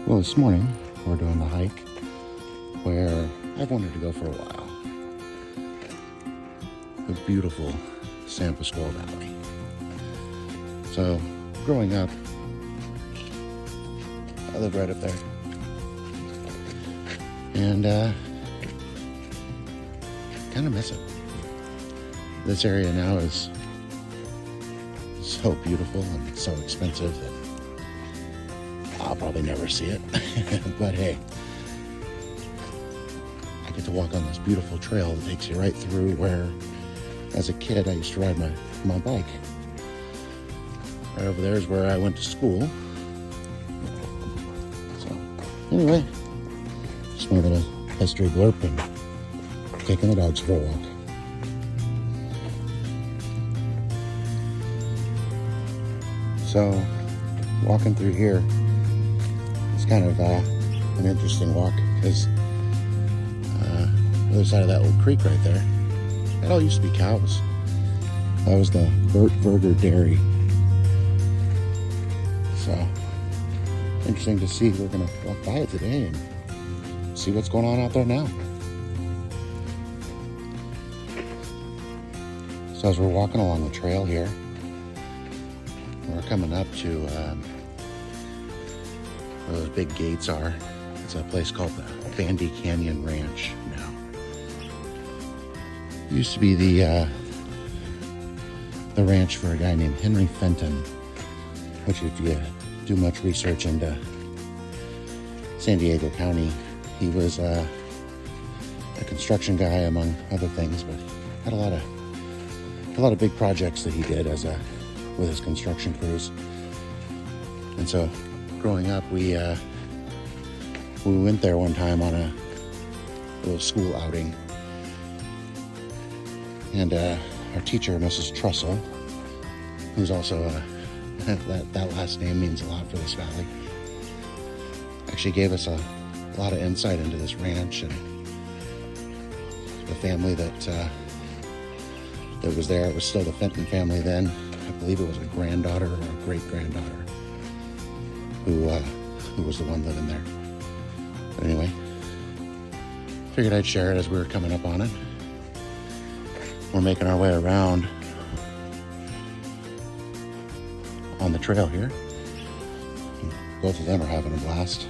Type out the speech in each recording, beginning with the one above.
Well, this morning we're doing the hike where I've wanted to go for a while. The beautiful San Pasqual Valley. So, growing up, I lived right up there. And kind of miss it. This area now is so beautiful and so expensive that I'll probably never see it. But hey, I get to walk on this beautiful trail that takes you right through where, as a kid, I used to ride my bike. Right over there is where I went to school. So, anyway, just my little history blurb and taking the dogs for a walk. So, walking through here is kind of an interesting walk because the other side of that old creek right there, that all used to be cows. That was the Verger Dairy. So, interesting to see. We're going to walk by it today and see what's going on out there now. So as we're walking along the trail here, we're coming up to where those big gates are. It's a place called the Bandy Canyon Ranch now. It used to be the ranch for a guy named Henry Fenton, which if you do much research into San Diego County, he was a construction guy among other things, but had a lot of big projects that he did with his construction crews. And so growing up, we went there one time on a little school outing, and our teacher, Mrs. Trussell, who's also that last name means a lot for this valley, actually gave us a lot of insight into this ranch and the family that was there. It was still the Fenton family then. I believe it was a granddaughter or a great-granddaughter who was the one living there. But anyway, figured I'd share it as we were coming up on it. We're making our way around on the trail here. Both of them are having a blast.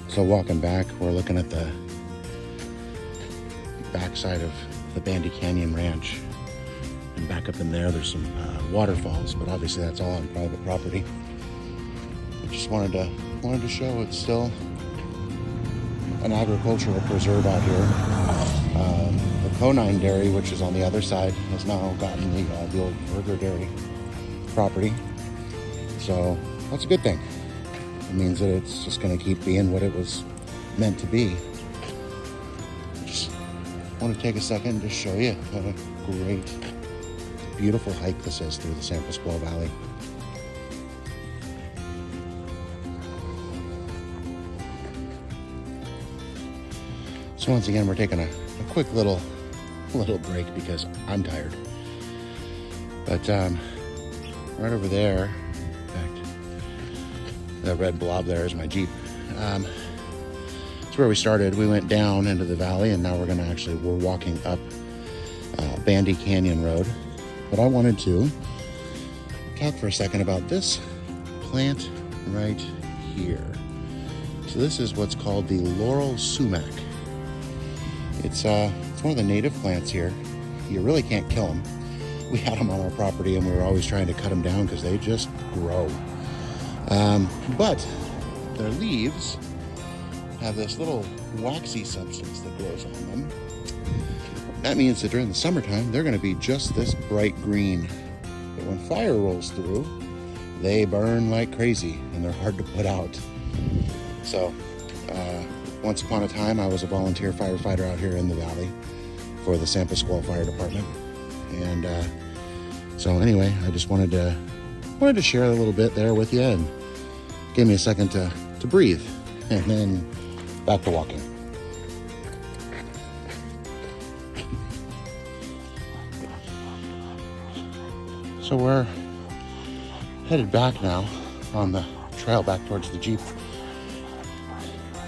So walking back, we're looking at the backside of the Bandy Canyon Ranch, and back up in there's some waterfalls, but obviously that's all on private property. I just wanted to show it's still an agricultural preserve out here. The Canyon Dairy, which is on the other side, has now gotten the old Verger Dairy property, so that's a good thing. It means that it's just going to keep being what it was meant to be. Just want to take a second and just show you what a great, beautiful hike this is through the San Pasqual Valley. So once again, we're taking a quick little break because I'm tired. But right over there, in fact, that red blob there is my Jeep. It's where we started. We went down into the valley, and now we're walking up Bandy Canyon Road. But I wanted to talk for a second about this plant right here. So this is what's called the laurel sumac. It's one of the native plants here. You really can't kill them. We had them on our property, and we were always trying to cut them down because they just grow. But their leaves have this little waxy substance that grows on them. That means that during the summertime, they're going to be just this bright green. But when fire rolls through, they burn like crazy, and they're hard to put out. So, once upon a time, I was a volunteer firefighter out here in the valley for the San Pasqual Fire Department. And so anyway, I just wanted to share a little bit there with you, and give me a second to breathe, and then back to walking. So we're Headed back now on the trail back towards the Jeep.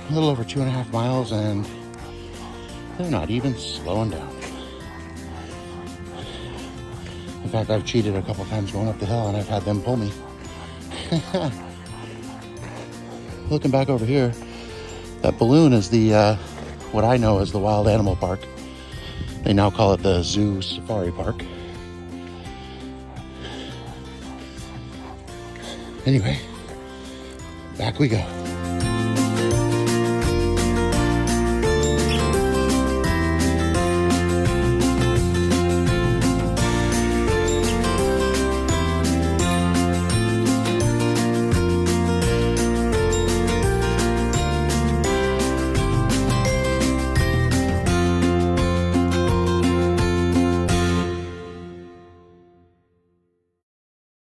A little over 2.5 miles, and they're not even slowing down. In fact, I've cheated a couple times going up the hill and I've had them pull me. Looking back over here, that balloon is the what I know as the Wild Animal Park. They now call it the Zoo Safari Park. Anyway, back we go.